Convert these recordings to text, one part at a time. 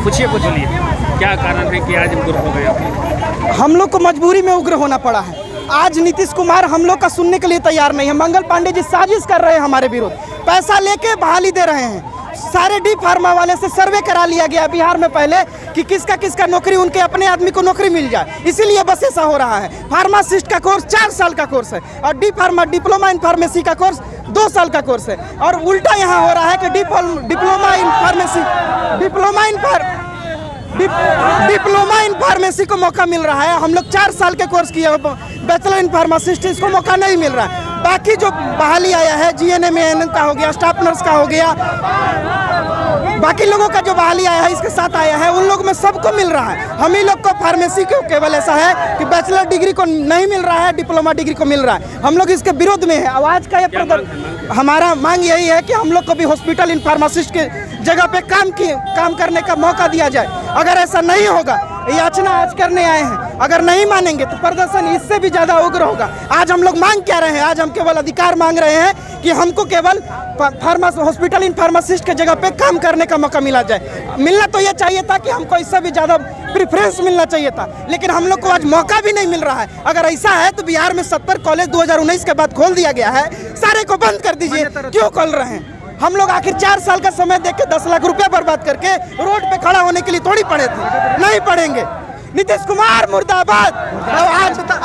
पूछिए क्या कारण है कि आज उग्र हो गए? हम लोग को मजबूरी में उग्र होना पड़ा है। आज नीतीश कुमार हम लोग का सुनने के लिए तैयार नहीं है। मंगल पांडे जी साजिश कर रहे हैं हमारे विरुद्ध, पैसा लेके बहाली दे रहे हैं। सारे डी फार्मा वाले से सर्वे करा लिया गया बिहार में पहले कि किसका किसका नौकरी, उनके अपने आदमी को नौकरी मिल जाए, इसीलिए बस ऐसा हो रहा है। फार्मासिस्ट का कोर्स 4 साल का कोर्स है और D pharma diploma in pharmacy का कोर्स 2 साल का कोर्स है। और उल्टा यहाँ हो रहा है कि डिप्लोमा इन फार्मेसी को मौका मिल रहा है। हम लोग 4 साल के कोर्स किए, बैचलर इन फार्मासिस्ट, इसको मौका नहीं मिल रहा है। बाकी जो बहाली आया है जीएनएम का हो गया, स्टाफ नर्स का हो गया, बाकी लोगों का जो बहाली आया है इसके साथ आया है, उन लोग में सबको मिल रहा है। हम ही लोग को फार्मेसी को केवल ऐसा है कि बैचलर डिग्री को नहीं मिल रहा है, डिप्लोमा डिग्री को मिल रहा है। हम लोग इसके विरोध में है। आवाज का हमारा मांग यही है कि हम लोग को भी हॉस्पिटल इन फार्मासिस्ट के जगह पे काम करने का मौका दिया जाए। अगर ऐसा नहीं होगा, याचना आज करने आए हैं, अगर नहीं मानेंगे तो प्रदर्शन इससे भी ज़्यादा उग्र होगा। आज हम लोग मांग क्या रहे हैं? आज हम केवल अधिकार मांग रहे हैं कि हमको केवल हॉस्पिटल इन फार्मासिस्ट के जगह पे काम करने का मौका मिला जाए। मिलना तो ये चाहिए था कि हमको इससे भी ज़्यादा प्रेफरेंस मिलना चाहिए था, लेकिन हम लोग को आज मौका भी नहीं मिल रहा है। अगर ऐसा है तो बिहार में 70 कॉलेज 2019 के बाद खोल दिया गया है, सारे को बंद कर दीजिए। क्यों खोल रहे हैं? हम लोग आखिर 4 साल का समय देख के 10 लाख रुपए बर्बाद करके रोड पे खड़ा होने के लिए थोड़ी पड़े थे? नहीं पड़ेंगे। नीतीश कुमार मुर्दाबाद।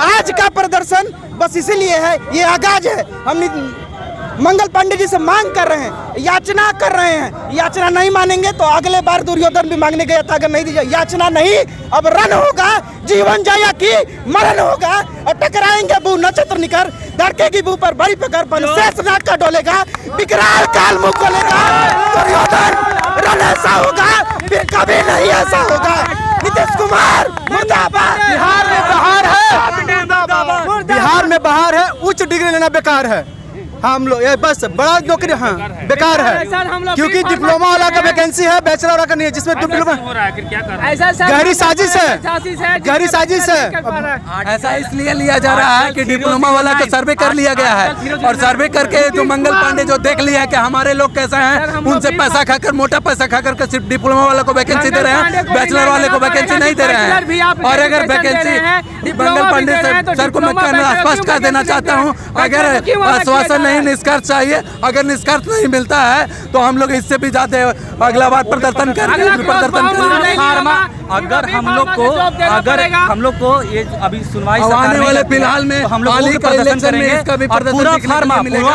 आज का प्रदर्शन बस इसीलिए है, ये आगाज है। हम मंगल पांडे जी से मांग कर रहे हैं, याचना कर रहे हैं। याचना नहीं मानेंगे तो अगले बार दुर्योधन भी मांगने गया था, अगर नहीं दीजिए याचना नहीं, अब रण होगा, जीवन जाया की मरण होगा। और टकराएंगे बू नक्षत्र निकर, धड़केगी बू पर बड़ी पकड़ बन शेष नाग का डोलेगा, विकराल काल मुख खोलेगा। दुर्योधन रण ऐसा होगा, फिर कभी नहीं ऐसा होगा। नीतीश कुमार मुर्दाबाद। बिहार में बाहर है, उच्च डिग्री लेना बेकार है। हम लोग ये बस बड़ा नौकरी बेकार है, क्योंकि डिप्लोमा वाला का वैकेंसी है, बैचलर वाला का नहीं है, जिसमें डिप्लोमा गहरी साजिश है। ऐसा इसलिए लिया जा रहा है कि डिप्लोमा वाला का सर्वे कर लिया गया है, और सर्वे करके जो मंगल पांडे जो देख लिया कि हमारे लोग कैसे हैं, उनसे पैसा खाकर, मोटा पैसा खाकर सिर्फ डिप्लोमा वाला को वैकेंसी दे रहे हैं, बैचलर वाले को वैकेंसी नहीं दे रहे हैं। और अगर वैकेंसी मंगल पांडे सर को मैं स्पष्ट कर देना चाहता हूँ, अगर आश्वासन नहीं निष्कर्ष चाहिए, अगर निष्कर्ष नहीं मिलता है तो हम लोग इससे भी ज्यादा अगला बार प्रदर्शन करेंगे। अगर हम लोग को ये अभी सुनवाई आने वाले फिलहाल में हम लोग प्रदर्शन करेंगे और पूरा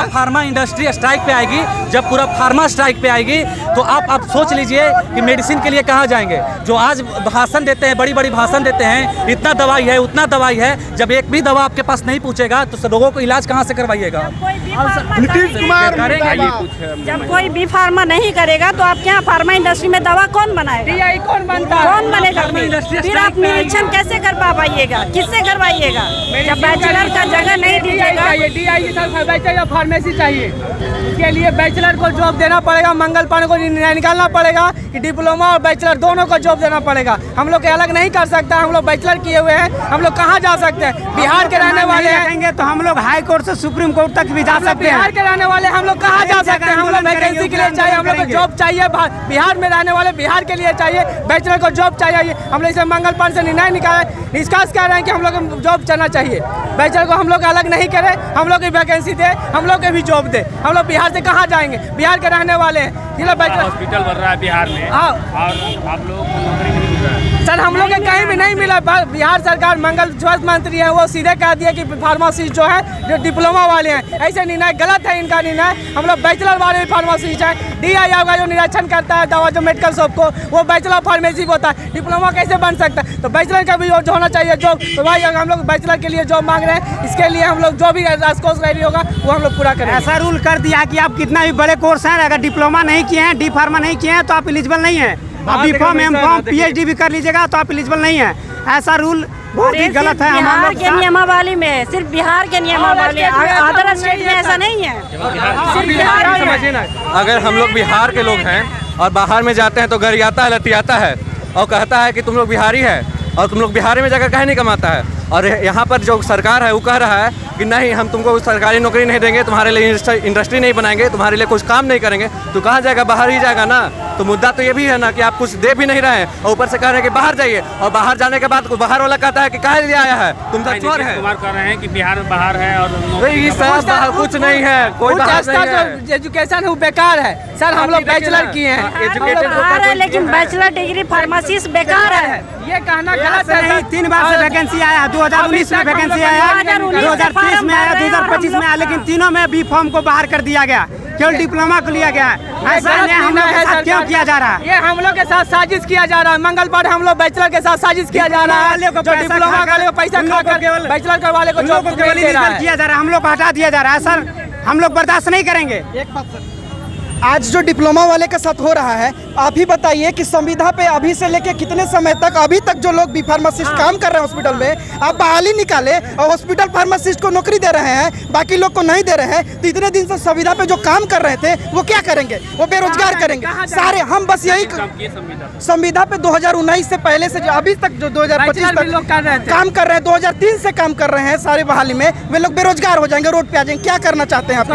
फार्मा इंडस्ट्री स्ट्राइक पे आएगी। जब पूरा फार्मा स्ट्राइक पे आएगी तो आप सोच लीजिए कि मेडिसिन के लिए कहाँ जाएंगे। जो आज भाषण देते हैं, बड़ी बड़ी भाषण देते हैं, इतना दवाई है उतना दवाई है, जब एक भी दवा आपके पास नहीं पहुँचेगा तो लोगों को इलाज कहाँ से करवाइएगा? नीतीश कुमार जब कोई बी फार्मा नहीं करेगा तो आपके यहाँ फार्मा इंडस्ट्री में दवा कौन बनाएगा? कौन बनेगा? फिर आप निरीक्षण कैसे कर पाइएगा? किससे करवाइएगा? जब बैचलर का जगह नहीं दीजिएगा। फार्मेसी चाहिए, उसके लिए बैचलर को जॉब देना पड़ेगा। मंगल पांडे को निकालना पड़ेगा कि डिप्लोमा और बैचलर दोनों को जॉब देना पड़ेगा। हम लोग अलग नहीं कर सकता। हम लोग बैचलर किए हुए हैं, हम लोग कहाँ जा सकते हैं? बिहार के रहने वाले हैं तो हम लोग हाई कोर्ट से सुप्रीम कोर्ट तक भी जा सकते हैं। बिहार के रहने वाले हम लोग कहाँ जा सकते हैं? हम लोग वैकेंसी के लिए चाहिए, हम लोग को जॉब चाहिए। बिहार में रहने वाले बिहार के लिए चाहिए, बैचलर को जॉब चाहिए। हम लोग इसे मंगल पांडे से निर्णय निकाला, निष्कर्ष कह रहे हैं कि हम लोग जॉब चलना चाहिए। बैचलर को हम लोग अलग नहीं करें, हम लोग की वैकेंसी दे, हम लोग के भी जॉब दे। हम लोग बिहार से कहाँ जाएंगे? बिहार के रहने वाले हैं। हॉस्पिटल बन रहा है बिहार में, हाँ, और आप लोगों को नौकरी नहीं मिल रहा है। सर हम लोग कहीं भी नहीं मिला। बिहार सरकार मंगल स्वास्थ्य मंत्री है, वो सीधे कह दिए कि फार्मासिस्ट जो है जो डिप्लोमा वाले हैं, ऐसे निर्णय गलत है इनका निर्णय। हम लोग बैचलर वाले भी फार्मासिस्ट हैं। DI का जो निरीक्षण करता है दवा जो मेडिकल शॉप को, वो बैचलर फार्मेसी को होता है। डिप्लोमा कैसे बन सकता है? तो बैचलर का भी जो होना चाहिए जॉब। तो भाई हम लोग बैचलर के लिए जॉब मांग रहे हैं, इसके लिए हम लोग जो भी राजकोष रेडी होगा वो हम लोग पूरा करें। ऐसा रूल कर दिया कि आप कितना भी बड़े कोर्स हैं, अगर डिप्लोमा नहीं किए हैं, डी फार्मा नहीं किए हैं तो आप एलिजिबल नहीं है। आप B.Com M.Com PhD भी कर लीजिएगा तो आप एलिजिबल नहीं है। ऐसा रूल बहुत ही गलत है। बिहार के नियमावली में, सिर्फ बिहार के नियमावली, अदर स्टेट में ऐसा नहीं है, सिर्फ बिहार में। अगर हम लोग बिहार के लोग हैं और बाहर में जाते हैं तो घर आता है, लतियाता है और कहता है कि तुम लोग बिहारी है और तुम लोग बिहार में जाकर काहे नहीं कमाता है। और यहाँ पर जो सरकार है वो कह रहा है कि नहीं, हम तुमको सरकारी नौकरी नहीं देंगे, तुम्हारे लिए इंडस्ट्री नहीं बनाएंगे, तुम्हारे लिए कुछ काम नहीं करेंगे। तो कहाँ जाएगा? बाहर ही जाएगा ना। तो मुद्दा तो ये भी है ना कि आप कुछ दे भी नहीं रहे हैं और ऊपर से कह रहे हैं कि बाहर जाइए, और बाहर जाने के बाद बाहर वाला कहता है कि काहे लिए आया है, तुम तो चोर है। कुमार कह रहे हैं कि बिहार में बाहर है और ये सब बाहर कुछ नहीं है, कोई बाहर नहीं है। एजुकेशन है वो बेकार है सर, हम लोग बैचलर किए हैं, बाहर है लेकिन बैचलर डिग्री फार्मासिस्ट बेकार है। ये कहना गलत है। नहीं, 3 बार से वैकेंसी आया, 2019 में वैकेंसी आया, 2030 में आया, 2025 में आया, लेकिन तीनों में बी फॉर्म को बाहर कर दिया गया, केवल डिप्लोमा को लिया गया है। ऐसा हम लोग के साथ क्यों किया जा रहा है? ये हम लोग के साथ साजिश किया जा रहा है। मंगल पांडे हम लोग बैचलर के साथ साजिश किया जा रहा है, जो डिप्लोमा वाले को पैसा खाकर केवल बैचलर के वाले को जॉब किया जा रहा है, हम लोग को हटा दिया जा रहा है। सर हम लोग बर्दाश्त नहीं करेंगे। एक बात सर, आज जो डिप्लोमा वाले के साथ हो रहा है, आप ही बताइए कि संविदा पे अभी से लेके कितने समय तक अभी तक जो लोग बी फार्मासिस्ट काम कर रहे हैं हॉस्पिटल में, आप बहाली निकाले और हॉस्पिटल फार्मासिस्ट को नौकरी दे रहे हैं, बाकी लोग को नहीं दे रहे हैं, तो इतने दिन से संविदा पे जो काम कर रहे थे वो क्या करेंगे? वो बेरोजगार करेंगे सारे। हम बस यही संविदा पे 2019 से पहले से जो अभी तक जो 2025 तक काम कर रहे हैं, 2003 से काम कर रहे हैं सारे बहाली में, वे लोग बेरोजगार हो जाएंगे, रोड पे आ जाएंगे। क्या करना चाहते हैं आप?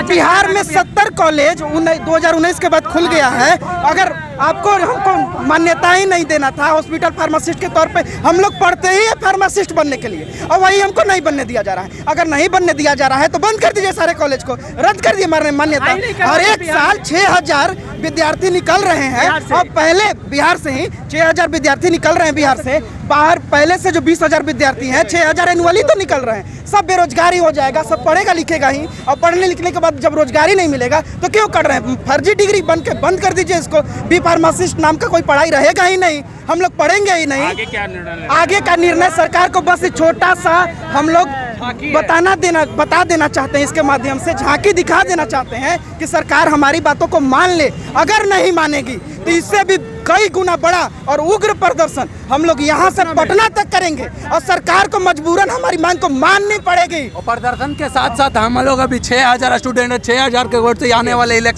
बिहार में 70 कॉलेज 2019 के बाद खुल गया है। अगर आपको हमको मान्यता ही नहीं देना था हॉस्पिटल फार्मासिस्ट के तौर पे, हम लोग पढ़ते ही है फार्मासिस्ट बनने के लिए, और वही हमको नहीं बनने दिया जा रहा है। अगर नहीं बनने दिया जा रहा है तो बंद कर दीजिए सारे कॉलेज को, रद्द कर दिए मान्यता। और एक साल 6000 विद्यार्थी निकल रहे हैं, और पहले बिहार से ही 6000 विद्यार्थी निकल रहे हैं बिहार से। बाहर पहले से जो 20,000 विद्यार्थी हैं, 6000 एनुअली तो निकल रहे हैं। सब बेरोजगारी हो जाएगा, सब पढ़ेगा लिखेगा ही, और पढ़ने लिखने के बाद जब रोजगारी नहीं मिलेगा तो क्यों कर रहे हैं? फर्जी डिग्री बन के बंद कर दीजिए इसको। बी फार्मासिस्ट नाम का कोई पढ़ाई रहेगा ही नहीं, हम लोग पढ़ेंगे ही नहीं। आगे क्या निर्णय? आगे का निर्णय सरकार को बस छोटा सा हम लोग बता देना चाहते हैं, इसके माध्यम से झांकी दिखा देना चाहते हैं कि सरकार हमारी बातों को मान ले। अगर नहीं मानेगी तो इससे भी कई गुना बड़ा और उग्र प्रदर्शन हम लोग यहाँ से पटना तक करेंगे, और सरकार को मजबूरन हमारी मांग को माननी पड़ेगी। और प्रदर्शन के साथ साथ हम लोग अभी 6000 स्टूडेंट, 6000 के वोट से आने वाले इलेक्शन